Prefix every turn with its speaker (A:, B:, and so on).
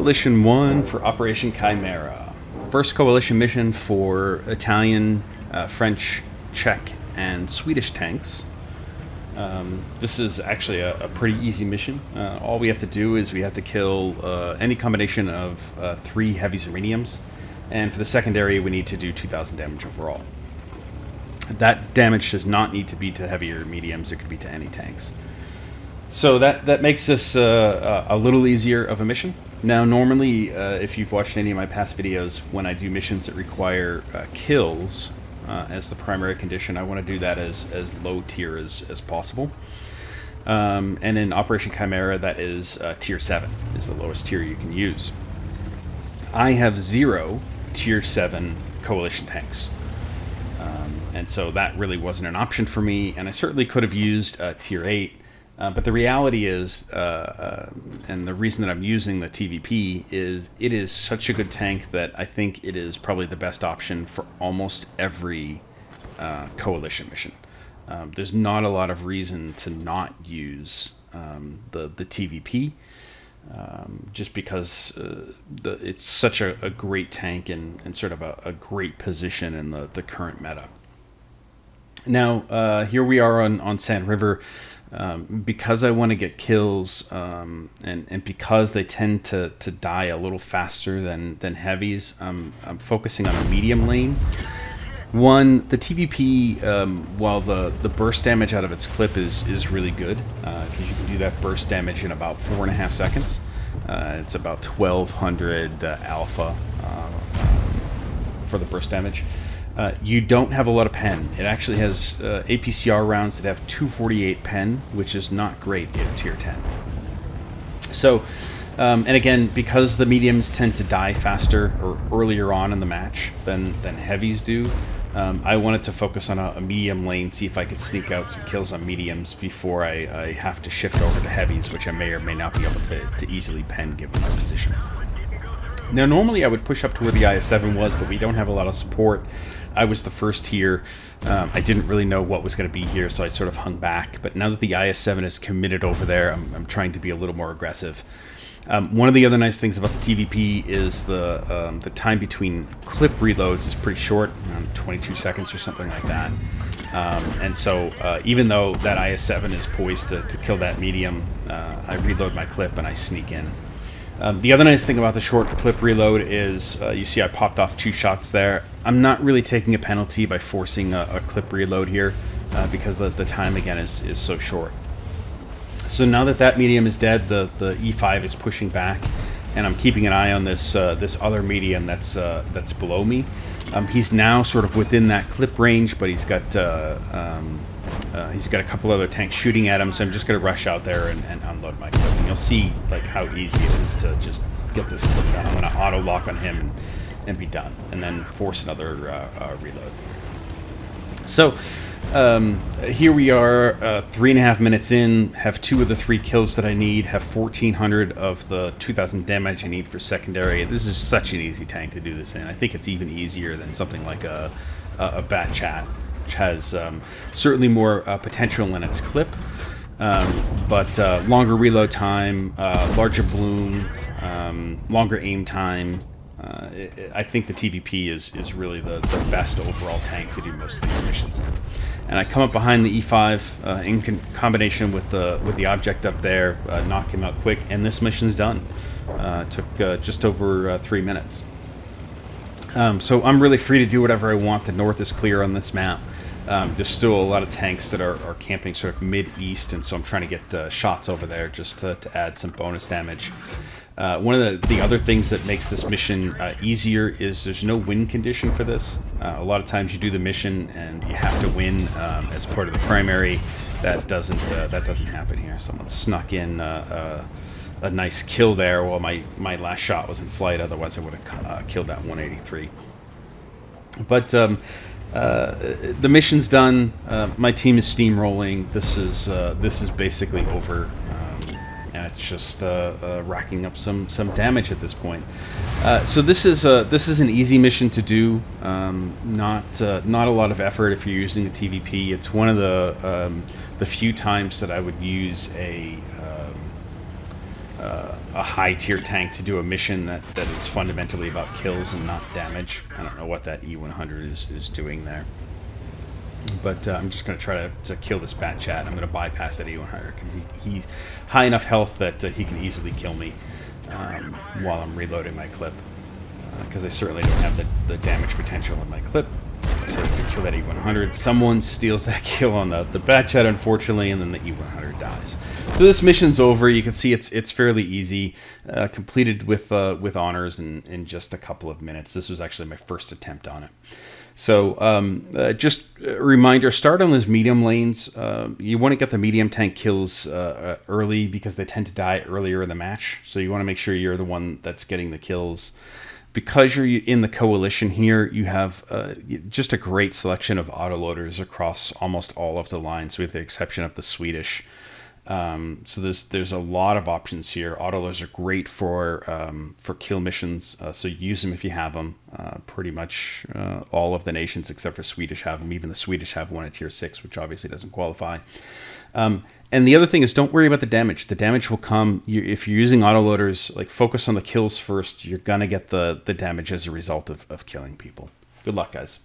A: Coalition-1 for Operation Chimera. First coalition mission for Italian, French, Czech, and Swedish tanks. This is actually a pretty easy mission. All we have to do is we have to kill any combination of 3 heavies or mediums, and for the secondary we need to do 2,000 damage overall. That damage does not need to be to heavy or mediums, it could be to any tanks. So that makes this a little easier of a mission. Now normally, if you've watched any of my past videos, when I do missions that require kills as the primary condition, I want to do that as low tier as possible. And in Operation Chimera, that is tier 7, is the lowest tier you can use. I have 0 tier 7 coalition tanks. And so that really wasn't an option for me, and I certainly could have used tier 8. But the reality is, and the reason that I'm using the TVP is it is such a good tank that I think it is probably the best option for almost every coalition mission. There's not a lot of reason to not use the TVP, just because it's such a great tank and sort of a great position in the current meta. Now, here we are on Sand River. Because I want to get kills, and because they tend to die a little faster than heavies, I'm focusing on a medium lane. One, the TVP, while the burst damage out of its clip is really good, because you can do that burst damage in about 4.5 seconds. It's about 1200 alpha for the burst damage. You don't have a lot of pen. It actually has APCR rounds that have 248 pen, which is not great in tier 10. So, and again, because the mediums tend to die faster or earlier on in the match than heavies do, I wanted to focus on a medium lane, see if I could sneak out some kills on mediums before I have to shift over to heavies, which I may or may not be able to easily pen given my position. Now, normally I would push up to where the IS-7 was, but we don't have a lot of support. I was the first here. I didn't really know what was going to be here, so I sort of hung back. But now that the IS-7 is committed over there, I'm trying to be a little more aggressive. One of the other nice things about the TVP is the time between clip reloads is pretty short, around 22 seconds or something like that. And so even though that IS-7 is poised to kill that medium, I reload my clip and I sneak in. The other nice thing about the short clip reload is, you see I popped off 2 shots there. I'm not really taking a penalty by forcing a clip reload here, because the time again is so short. So now that medium is dead, the E5 is pushing back, and I'm keeping an eye on this other medium that's below me. He's now sort of within that clip range, but he's got a couple other tanks shooting at him, so I'm just going to rush out there and unload my clip. And you'll see like how easy it is to just get this clip done. I'm going to auto lock on him and be done, and then force another reload. So here we are, 3.5 minutes in, have 2 of the 3 kills that I need, have 1400 of the 2000 damage I need for secondary. This is such an easy tank to do this in. I think it's even easier than something like a Bat Chat, which has certainly more potential in its clip, but longer reload time, larger bloom, longer aim time. I think the TVP is really the best overall tank to do most of these missions in. And I come up behind the E5 in combination with the object up there, knock him out quick, and this mission's done. Took just over 3 minutes. So I'm really free to do whatever I want. The north is clear on this map. There's still a lot of tanks that are camping sort of mid-east, and so I'm trying to get shots over there just to add some bonus damage. One of the other things that makes this mission easier is there's no win condition for this. A lot of times you do the mission and you have to win as part of the primary. That doesn't happen here. Someone snuck in a nice kill there while my last shot was in flight. Otherwise I would have killed that 183. But the mission's done. My team is steamrolling. This is basically over. And it's just racking up some damage at this point. So this is an easy mission to do. Not a lot of effort if you're using the TVP. It's one of the few times that I would use a a high tier tank to do a mission that is fundamentally about kills and not damage. I don't know what that E100 is doing there. But I'm just going to try to kill this Bat Chat. I'm going to bypass that E100 because he's high enough health that he can easily kill me while I'm reloading my clip. Because I certainly don't have the damage potential in my clip to kill that E100. Someone steals that kill on the Bat Chat, unfortunately, and then the E100 dies. So this mission's over. You can see it's fairly easy, completed with honors in just a couple of minutes. This was actually my first attempt on it. So just a reminder, start on those medium lanes. You want to get the medium tank kills early because they tend to die earlier in the match. So you want to make sure you're the one that's getting the kills. Because you're in the Coalition here, you have just a great selection of autoloaders across almost all of the lines, with the exception of the Swedish. So there's a lot of options here. Autoloaders are great for kill missions, so use them if you have them. Pretty much all of the nations except for Swedish have them. Even the Swedish have one at tier 6, which obviously doesn't qualify. And the other thing is, don't worry about the damage. The damage will come. If you're using autoloaders, like, focus on the kills first. You're going to get the damage as a result of killing people. Good luck, guys.